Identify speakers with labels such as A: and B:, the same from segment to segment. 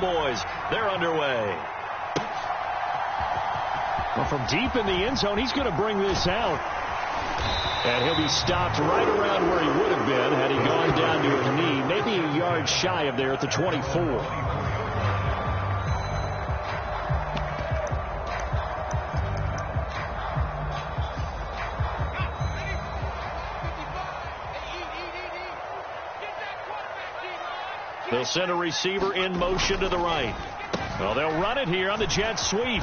A: Cowboys. They're underway. Well, from deep in the end zone, he's going to bring this out. And he'll be stopped right around where he would have been had he gone down to his knee, maybe a yard shy of there at the 24. They'll send a receiver in motion to the right. Well, they'll run it here on the jet sweep.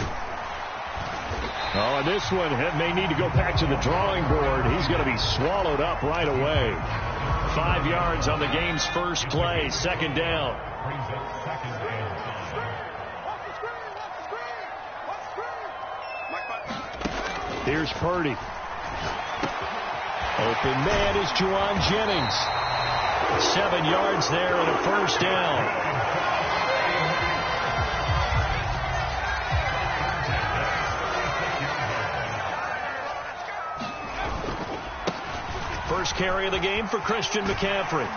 A: Oh, and this one may need to go back to the drawing board. He's going to be swallowed up right away. 5 yards on the game's first play. Second down. Here's Purdy. Open man is Juwan Jennings. 7 yards there and a first down. First carry of the game for Christian McCaffrey.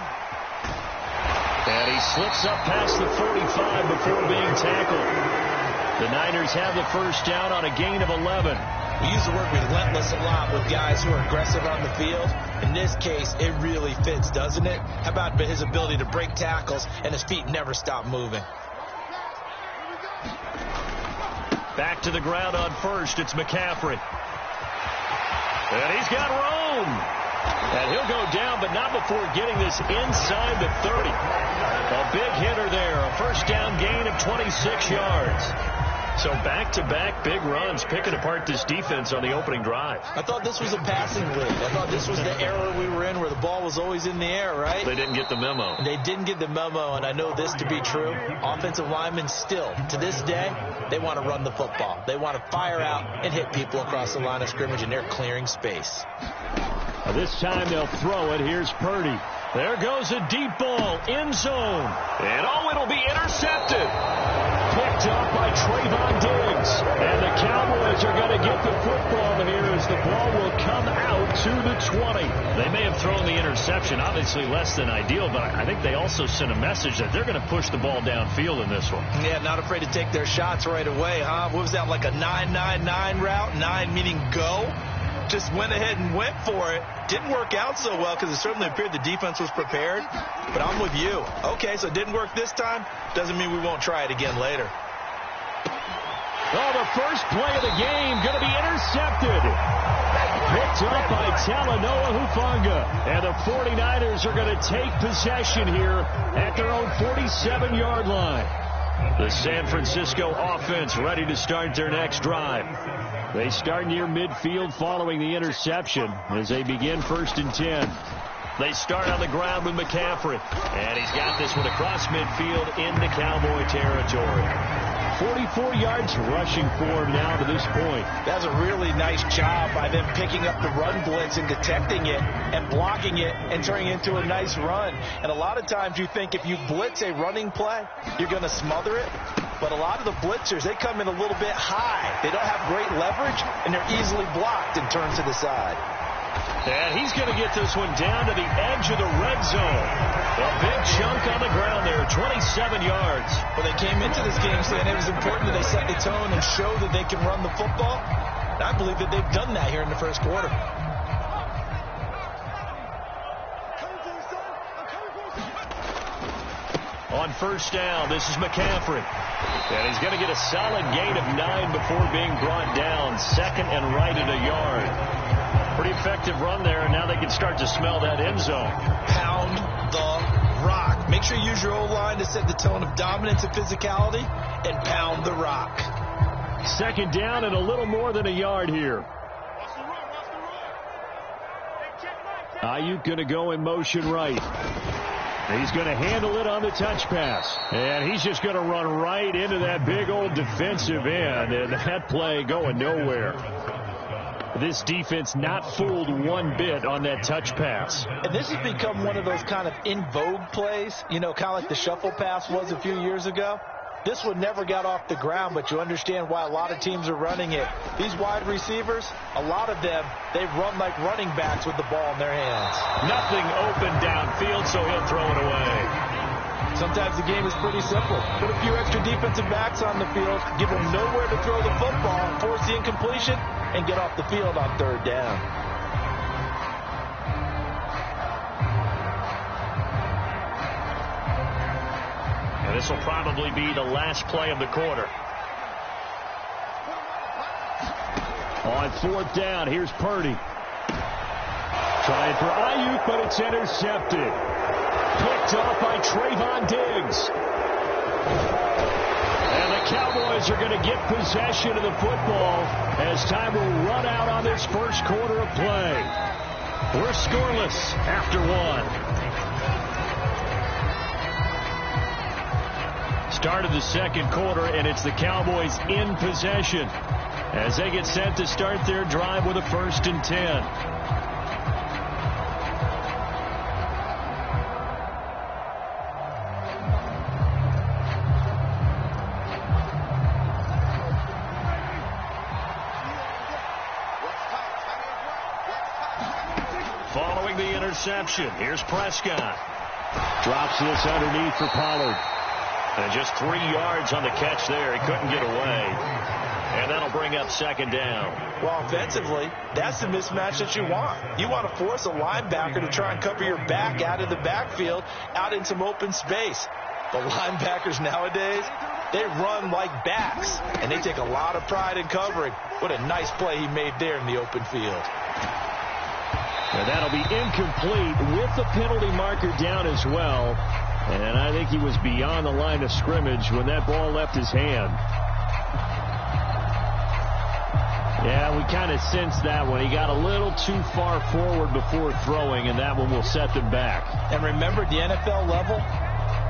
A: And he slips up past the 45 before being tackled. The Niners have the first down on a gain of 11.
B: We use the word relentless a lot with guys who are aggressive on the field. In this case, it really fits, doesn't it? How about his ability to break tackles and his feet never stop moving?
A: Back to the ground on first. It's McCaffrey. And he's got room. And he'll go down, but not before getting this inside the 30. A big hitter there. A first down gain of 26 yards. So back-to-back big runs, picking apart this defense on the opening drive.
B: I thought this was a passing league. I thought this was the era we were in where the ball was always in the air, right?
A: They didn't get the memo.
B: They didn't get the memo, and I know this to be true. Offensive linemen still, to this day, they want to run the football. They want to fire out and hit people across the line of scrimmage, and they're clearing space.
A: This time they'll throw it. Here's Purdy. There goes a deep ball, end zone. And it'll be intercepted. Picked up by Trayvon Diggs. And the Cowboys are going to get the football here as the ball will come out to the 20. They may have thrown the interception, obviously less than ideal, but I think they also sent a message that they're going to push the ball downfield in this one.
B: Yeah, not afraid to take their shots right away, huh? What was that, like a 9-9-9 route? 9 meaning go? Just went ahead and went for it. Didn't work out so well because it certainly appeared the defense was prepared. But I'm with you. Okay, so it didn't work this time. Doesn't mean we won't try it again later.
A: Oh, the first play of the game going to be intercepted. Picked up by Talanoa Hufanga. And the 49ers are going to take possession here at their own 47-yard line. The San Francisco offense ready to start their next drive. They start near midfield following the interception as they begin 1st and 10. They start on the ground with McCaffrey. And he's got this one across midfield into Cowboy territory. 44 yards rushing for him now to this point.
B: That's a really nice job by them picking up the run blitz and detecting it and blocking it and turning it into a nice run. And a lot of times you think if you blitz a running play, you're going to smother it. But a lot of the blitzers, they come in a little bit high. They don't have great leverage, and they're easily blocked and turned to the side.
A: And he's going to get this one down to the edge of the red zone. A big chunk on the ground there, 27 yards.
B: Well, they came into this game saying it was important that they set the tone and show that they can run the football. And I believe that they've done that here in the first quarter.
A: On first down, this is McCaffrey. And he's going to get a solid gain of 9 before being brought down. Second and right at a yard. Pretty effective run there, and now they can start to smell that end zone.
B: Pound the rock. Make sure you use your O-line to set the tone of dominance and physicality, and pound the rock.
A: Second down and a little more than a yard here. Ayuk going to go in motion right. He's going to handle it on the touch pass. And he's just going to run right into that big old defensive end, and that play going nowhere. This defense not fooled one bit on that touch pass.
B: And this has become one of those kind of in vogue plays, you know, kind of like the shuffle pass was a few years ago. This one never got off the ground, but you understand why a lot of teams are running it. These wide receivers, a lot of them, they run like running backs with the ball in their hands.
A: Nothing open downfield, so he'll throw it away.
B: Sometimes the game is pretty simple. Put a few extra defensive backs on the field, give them nowhere to throw the football, force the incompletion, and get off the field on third down.
A: And this will probably be the last play of the quarter. On fourth down, here's Purdy. Trying for Ayuk, but it's intercepted. Picked off by Trayvon Diggs. And the Cowboys are going to get possession of the football as time will run out on this first quarter of play. We're scoreless after one. Start of the second quarter, and it's the Cowboys in possession as they get set to start their drive with a 1st and 10. Following the interception, here's Prescott. Drops this underneath for Pollard. And just 3 yards on the catch there. He couldn't get away. And that'll bring up 2nd down.
B: Well, offensively, that's the mismatch that you want. You want to force a linebacker to try and cover your back out of the backfield, out in some open space. The linebackers nowadays, they run like backs, and they take a lot of pride in covering. What a nice play he made there in the open field.
A: And that'll be incomplete with the penalty marker down as well. And I think he was beyond the line of scrimmage when that ball left his hand. Yeah, we kind of sensed that one. He got a little too far forward before throwing, and that one will set them back.
B: And remember, the NFL level,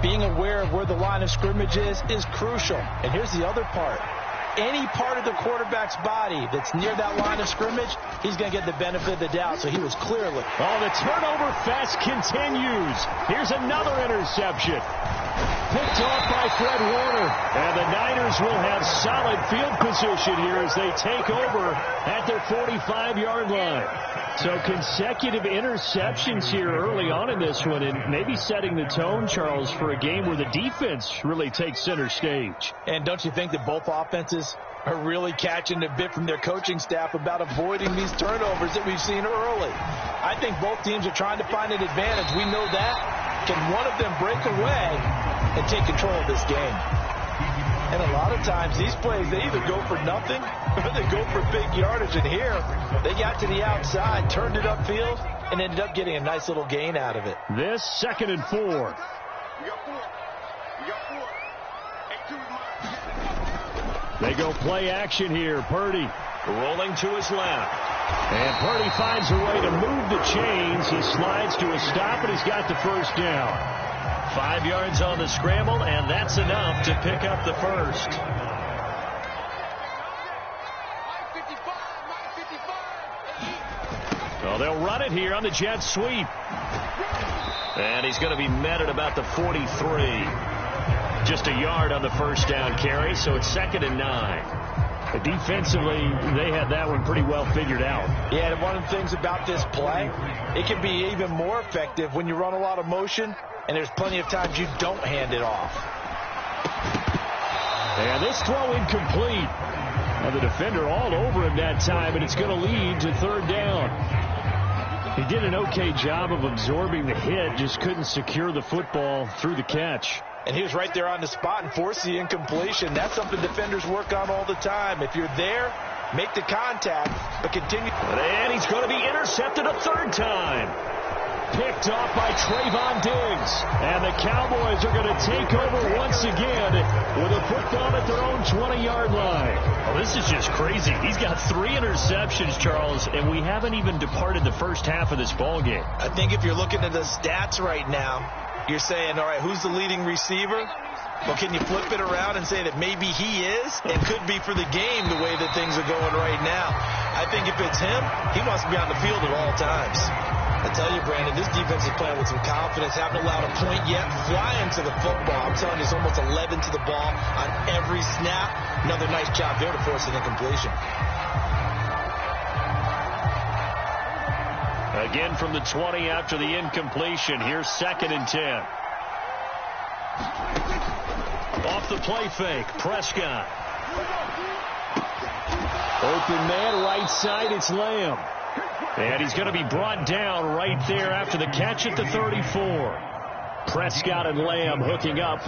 B: being aware of where the line of scrimmage is crucial. And here's the other part. Any part of the quarterback's body that's near that line of scrimmage, he's going to get the benefit of the doubt. So he was clearly.
A: Oh, the turnover fest continues. Here's another interception. Picked off by Fred Warner. And the Niners will have solid field position here as they take over at their 45-yard line. So consecutive interceptions here early on in this one, and maybe setting the tone, Charles, for a game where the defense really takes center stage.
B: And don't you think that both offenses are really catching a bit from their coaching staff about avoiding these turnovers that we've seen early? I think both teams are trying to find an advantage. We know that. Can one of them break away and take control of this game? And a lot of times, these plays, they either go for nothing or they go for big yardage. And here, they got to the outside, turned it upfield, and ended up getting a nice little gain out of it.
A: This 2nd and 4. They go play action here. Purdy rolling to his left. And Purdy finds a way to move the chains. He slides to a stop, and he's got the 1st down. 5 yards on the scramble, and that's enough to pick up the first. So they'll run it here on the jet sweep. And he's going to be met at about the 43. Just a yard on the 1st down carry, so it's 2nd and 9. Defensively, they had that one pretty well figured out.
B: Yeah, and one of the things about this play, it can be even more effective when you run a lot of motion, and there's plenty of times you don't hand it off.
A: And this throw incomplete. And the defender all over him that time, and it's going to lead to 3rd down. He did an okay job of absorbing the hit, just couldn't secure the football through the catch.
B: And he was right there on the spot and forced the incompletion. That's something defenders work on all the time. If you're there, make the contact, but continue.
A: And he's going to be intercepted a 3rd time. Picked off by Trayvon Diggs. And the Cowboys are going to take over once again with a football at their own 20-yard line. Oh, this is just crazy. He's got 3 interceptions, Charles, and we haven't even departed the first half of this ball game.
B: I think if you're looking at the stats right now, you're saying, all right, who's the leading receiver? Well, can you flip it around and say that maybe he is and could be for the game the way that things are going right now? I think if it's him, he wants to be on the field at all times. I tell you, Brandon, this defense is playing with some confidence. Haven't allowed a point yet. Flying to the football. I'm telling you, it's almost 11 to the ball on every snap. Another nice job there to force an incompletion.
A: Again from the 20 after the incompletion. Here's 2nd and 10. Off the play fake, Prescott. Open man, right side, it's Lamb. And he's going to be brought down right there after the catch at the 34. Prescott and Lamb hooking up.